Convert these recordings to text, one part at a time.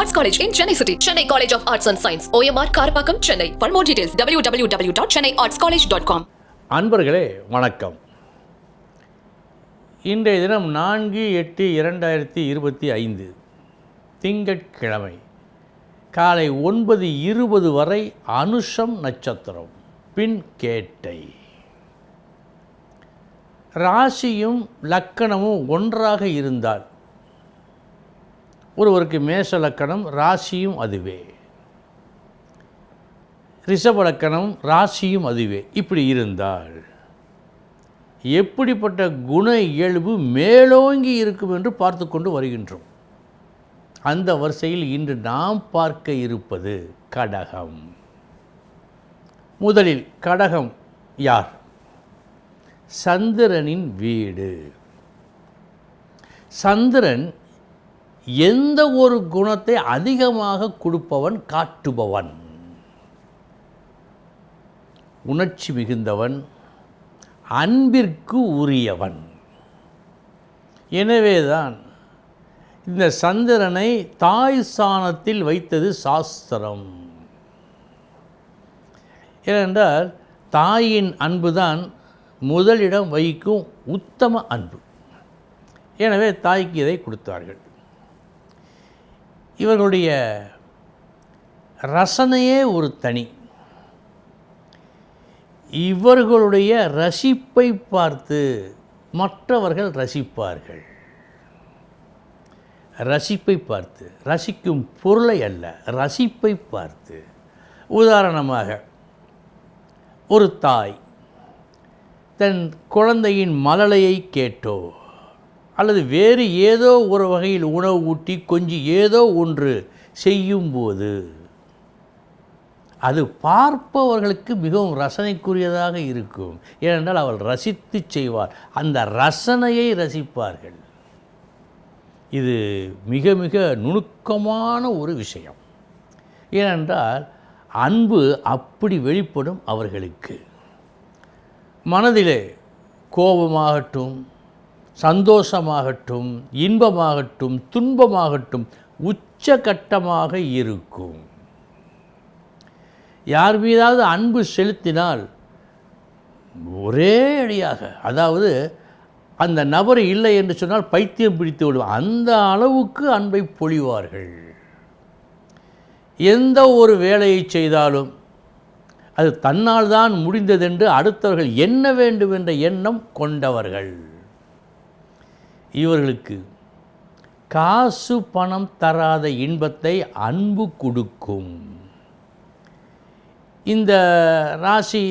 Arts College in Chennai City. Chennai College of Arts and Science. OMR Karapakam, Chennai. For more details, www.chennaiartscollege.com. அன்பர்களே வணக்கம். இன்றைய தினம் 4/8/2025 திங்கட்கிழமை காலை 9:20 வரை அனுஷம் நட்சத்திரம், பின் கேட்டை. ராசியும் லக்கணமும் ஒன்றாக இருந்தால், ஒருவருக்கு மேஷ லக்கணம் ராசியும் அதுவே, ரிஷப லக்கணம் ராசியும் அதுவே, இப்படி இருந்தால் எப்படிப்பட்ட குண இயல்பு மேலோங்கி இருக்கும் என்று பார்த்து கொண்டு வருகின்றோம். அந்த வரிசையில் இன்று நாம் பார்க்க இருப்பது கடகம். முதலில் கடகம் யார்? சந்திரனின் வீடு. சந்திரன் எந்த ஒரு குணத்தை அதிகமாக கொடுப்பவன், காட்டுபவன். உணர்ச்சி மிகுந்தவன், அன்பிற்கு உரியவன். எனவேதான் இந்த சந்திரனை தாய் ஸ்தானத்தில் வைத்தது சாஸ்திரம். ஏனென்றால் தாயின் அன்புதான் முதலிடம் வகிக்கும் உத்தம அன்பு. எனவே தாய்க்கு இதை கொடுத்தார்கள். இவர்களுடைய ரசனையே ஒரு தனி. இவர்களுடைய ரசிப்பை பார்த்து மற்றவர்கள் ரசிப்பார்கள். ரசிப்பை பார்த்து, ரசிக்கும் பொருளை அல்ல, ரசிப்பை பார்த்து. உதாரணமாக, ஒரு தாய் தன் குழந்தையின் மழலையை கேட்டோ அல்லது வேறு ஏதோ ஒரு வகையில் உணவு ஊட்டி கொஞ்சி ஏதோ ஒன்று செய்யும்போது அது பார்ப்பவர்களுக்கு மிகவும் ரசனைக்குரியதாக இருக்கும். ஏனென்றால் அவள் ரசித்து செய்வார், அந்த ரசனையை ரசிப்பார்கள். இது மிக மிக நுணுக்கமான ஒரு விஷயம். ஏனென்றால் அன்பு அப்படி வெளிப்படும் அவர்களுக்கு. மனதிலே கோபமாகட்டும், சந்தோஷமாகட்டும், இன்பமாகட்டும், துன்பமாகட்டும் உச்சகட்டமாக இருக்கும். யார் மீதாவது அன்பு செலுத்தினால் ஒரே அடியாக, அதாவது அந்த நபர் இல்லை என்று சொன்னால் பைத்தியம் பிடித்து விடுவார், அந்த அளவுக்கு அன்பை பொழிவார்கள். எந்த ஒரு வேலையை செய்தாலும் அது தன்னால் தான் முடிந்ததென்று அடுத்தவர்கள் எண்ண வேண்டும் என்ற எண்ணம் கொண்டவர்கள். இவர்களுக்கு காசு பணம் தராத இன்பத்தை அன்பு கொடுக்கும். இந்த ராசி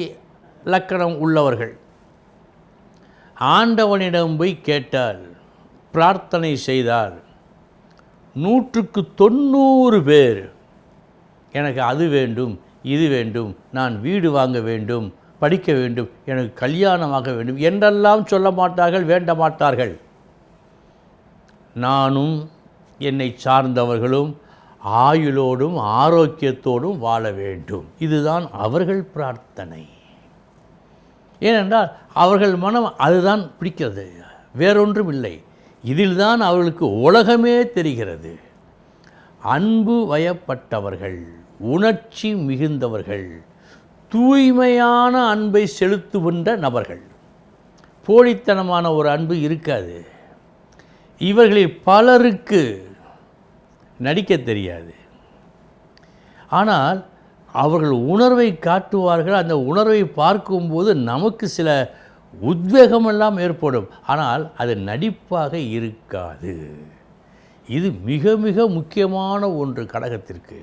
லக்கணம் உள்ளவர்கள் ஆண்டவனிடம் போய் கேட்டால், பிரார்த்தனை செய்தால் 100க்கு 90 பேர் எனக்கு அது வேண்டும், இது வேண்டும், நான் வீடு வாங்க வேண்டும், படிக்க வேண்டும், எனக்கு கல்யாணமாக வேண்டும் என்றெல்லாம் சொல்ல மாட்டார்கள், வேண்ட மாட்டார்கள். நானும் என்னை சார்ந்தவர்களும் ஆயுளோடும் ஆரோக்கியத்தோடும் வாழ வேண்டும், இதுதான் அவர்கள் பிரார்த்தனை. ஏனென்றால் அவர்கள் மனம் அதுதான் பிடிக்கிறது, வேறொன்றும் இல்லை. இதில்தான் அவர்களுக்கு உலகமே தெரிகிறது. அன்பு வயப்பட்டவர்கள், உணர்ச்சி மிகுந்தவர்கள், தூய்மையான அன்பை செலுத்துகின்ற நபர்கள். போலித்தனமான ஒரு அன்பு இருக்காது. இவர்களில் பலருக்கு நடிக்க தெரியாது. ஆனால் அவர்கள் உணர்வை காட்டுவார்கள். அந்த உணர்வை பார்க்கும்போது நமக்கு சில உத்வேகமெல்லாம் ஏற்படும். ஆனால் அது நடிப்பாக இருக்காது. இது மிக மிக முக்கியமான ஒன்று கடகத்திற்கு.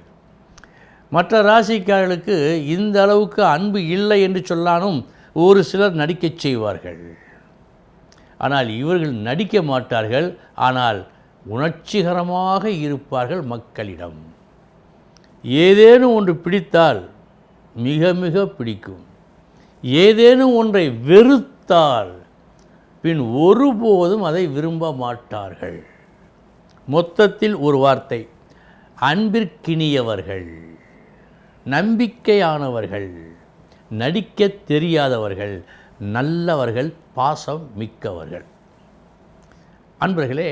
மற்ற ராசிக்காரர்களுக்கு இந்த அளவுக்கு அன்பு இல்லை என்று சொல்லாலும் ஒரு சிலர் நடிக்கச் செய்வார்கள். ஆனால் இவர்கள் நடிக்க மாட்டார்கள். ஆனால் உணர்ச்சிகரமாக இருப்பார்கள் மக்களிடம். ஏதேனும் ஒன்று பிடித்தால் மிக மிக பிடிக்கும். ஏதேனும் ஒன்றை வெறுத்தால் பின் ஒருபோதும் அதை விரும்ப மாட்டார்கள். மொத்தத்தில் ஒரு வார்த்தை, அன்பிற்கினியவர்கள், நம்பிக்கையானவர்கள், நடிக்க தெரியாதவர்கள், நல்லவர்கள், பாசம் மிக்கவர்கள். அன்பர்களே,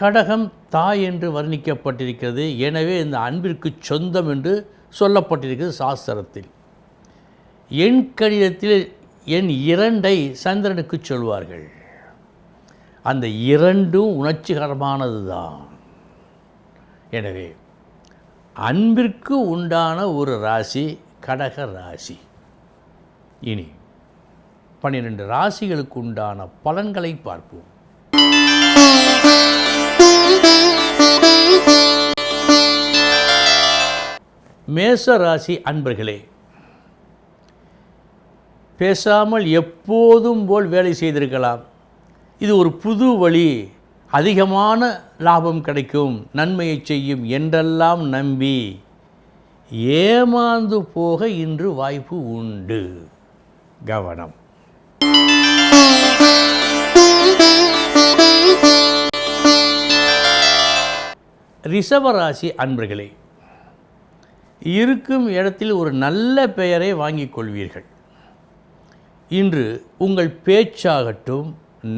கடகம் தாய் என்று வர்ணிக்கப்பட்டிருக்கிறது. எனவே இந்த அன்பிற்கு சொந்தம் என்று சொல்லப்பட்டிருக்கிறது சாஸ்திரத்தில். எண் கணிதத்தில் எண் 2ஐ சந்திரனுக்கு சொல்வார்கள். அந்த 2ம் உணர்ச்சிகரமானது தான். எனவே அன்பிற்கு உண்டான ஒரு ராசி கடக ராசி. இனி 12 ராசிகளுக்கு உண்டான பலன்களை பார்ப்போம். மேச ராசி அன்பர்களே, பேசாமல் எப்போதும் போல் வேலை செய்திருக்கலாம். இது ஒரு புது வழி, அதிகமான லாபம் கிடைக்கும், நன்மையை செய்யும் என்றெல்லாம் நம்பி ஏமாந்து போக இன்று வாய்ப்பு உண்டு. கவனம். ரிஷபராசி அன்பர்களே, இருக்கும் இடத்தில் ஒரு நல்ல பெயரை வாங்கிக் கொள்வீர்கள். இன்று உங்கள் பேச்சாகட்டும்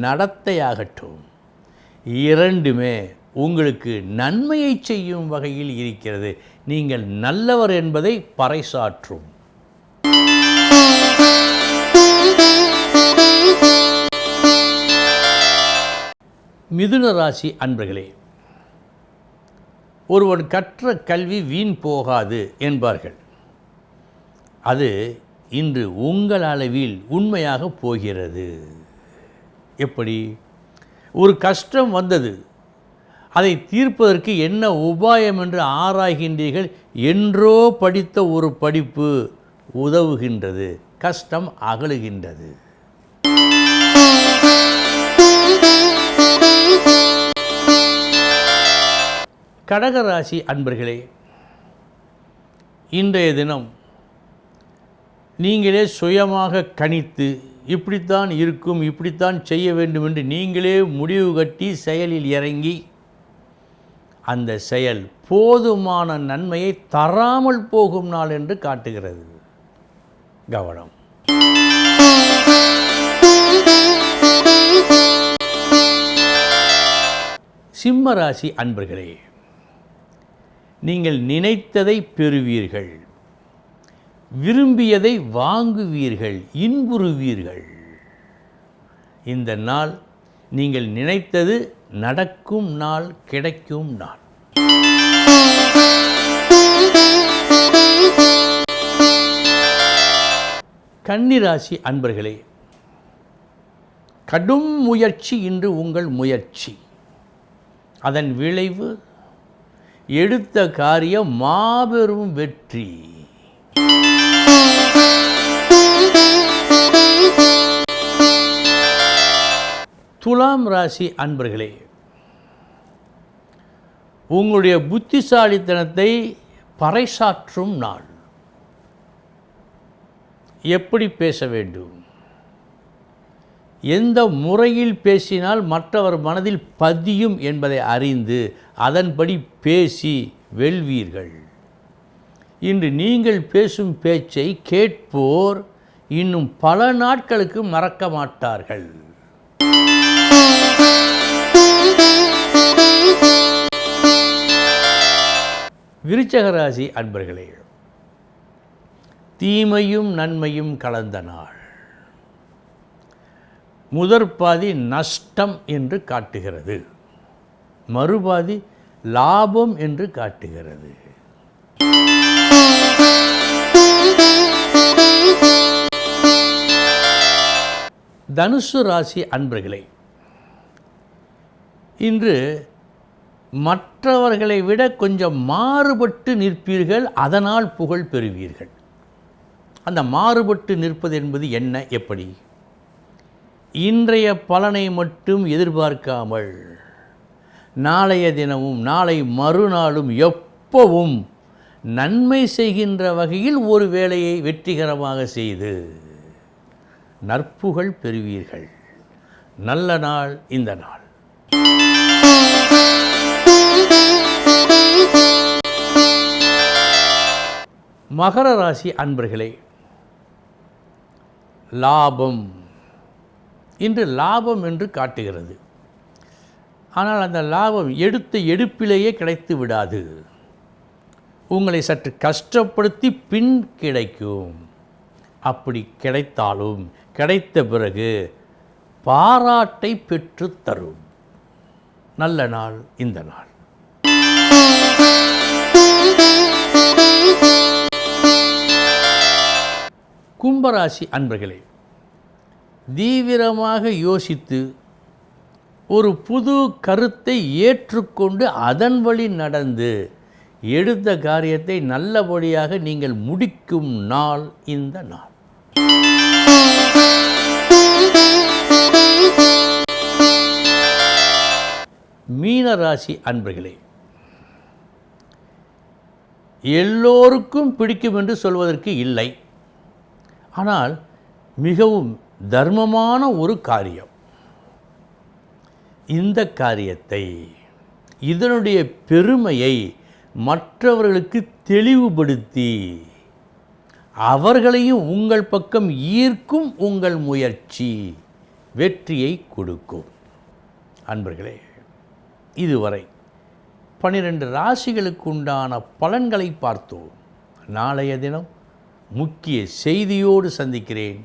நடத்தையாகட்டும் இரண்டுமே உங்களுக்கு நன்மையை செய்யும் வகையில் இருக்கிறது. நீங்கள் நல்லவர் என்பதை பறைசாற்றும். மிதுன ராசி அன்பர்களே, ஒருவன் கற்ற கல்வி வீண் போகாது என்பார்கள். அது இன்று உங்கள் அளவில் உண்மையாக போகிறது. எப்படி? ஒரு கஷ்டம் வந்தது, அதை தீர்ப்பதற்கு என்ன உபாயம் என்று ஆராய்கின்றீர்கள். என்றோ படித்த ஒரு படிப்பு உதவுகின்றது, கஷ்டம் அகலுகின்றது. கடகராசி அன்பர்களே, இன்றைய தினம் நீங்களே சுயமாக கணித்து இப்படித்தான் இருக்கும், இப்படித்தான் செய்ய வேண்டும் என்று நீங்களே முடிவு கட்டி செயலில் இறங்கி அந்த செயல் போதுமான நன்மையை தராமல் போகும் நாள் என்று காட்டுகிறது. கவனம். சிம்ம ராசி அன்பர்களே, நீங்கள் நினைத்ததை பெறுவீர்கள், விரும்பியதை வாங்குவீர்கள், இன்புறுவீர்கள். இந்த நாள் நீங்கள் நினைத்தது நடக்கும் நாள், கிடைக்கும் நாள். கன்னிராசி அன்பர்களே, கடும் முயற்சி இன்று உங்கள் முயற்சி. அதன் விளைவு எடுத்த காரியம் மாபெரும் வெற்றி. துலாம் ராசி அன்பர்களே, உங்களுடைய புத்திசாலித்தனத்தை பறைசாற்றும் நாள். எப்படி பேச வேண்டும், எந்த முறையில் பேசினால் மற்றவர் மனதில் பதியும் என்பதை அறிந்து அதன்படி பேசி வெல்வீர்கள். இன்று நீங்கள் பேசும் பேச்சை கேட்போர் இன்னும் பல நாட்களுக்கு மறக்க மாட்டார்கள். விருச்சிக ராசி அன்பர்களே, தீமையும் நன்மையும் கலந்த நாள். முதற்பாதி நஷ்டம் என்று காட்டுகிறது, மறுபாதி லாபம் என்று காட்டுகிறது. தனுசு ராசி அன்பர்களே, இன்று மற்றவர்களை விட கொஞ்சம் மாறுபட்டு நிற்பீர்கள், அதனால் புகழ் பெறுவீர்கள். அந்த மாறுபட்டு நிற்பது என்பது என்ன, எப்படி? இன்றைய பலனை மட்டும் எதிர்பார்க்காமல் நாளைய தினமும் நாளை மறுநாளும் எப்பவும் நன்மை செய்கின்ற வகையில் ஒரு வேலையை வெற்றிகரமாக செய்து நற்புகழ் பெறுவீர்கள். நல்ல நாள் இந்த நாள். மகர ராசி அன்பர்களே, லாபம் இன்று லாபம் என்று காட்டுகிறது. ஆனால் அந்த லாபம் எடுத்த எடுப்பிலேயே கிடைத்து விடாது. உங்களை சற்று கஷ்டப்படுத்தி பின் கிடைக்கும். அப்படி கிடைத்தாலும் கிடைத்த பிறகு பாராட்டை பெற்று தரும் நல்ல நாள் இந்த நாள். கும்பராசி அன்பர்களே, தீவிரமாக யோசித்து ஒரு புது கருத்தை ஏற்றுக்கொண்டு அதன் வழி நடந்து எடுத்த காரியத்தை நல்லபடியாக நீங்கள் முடிக்கும் நாள் இந்த நாள். மீனராசி அன்பர்களே, எல்லோருக்கும் பிடிக்கும் என்று சொல்வதற்கு இல்லை. ஆனால் மிகவும் தர்மமான ஒரு காரியம். இந்த காரியத்தை, இதனுடைய பெருமையை மற்றவர்களுக்கு தெளிவுபடுத்தி அவர்களையும் உங்கள் பக்கம் ஈர்க்கும் உங்கள் முயற்சி வெற்றியை கொடுக்கும். அன்பர்களே, இதுவரை 12 ராசிகளுக்கு உண்டான பலன்களை பார்த்தோம். நாளைய தினம் முக்கிய செய்தியோடு சந்திக்கிறேன்.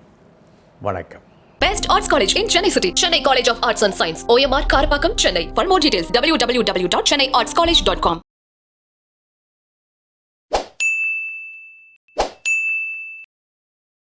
வணக்கம். Best Arts College in Chennai City. Chennai College of Arts and Science. OMR Karpakkam, Chennai. For more details, www.chennaiartscollege.com.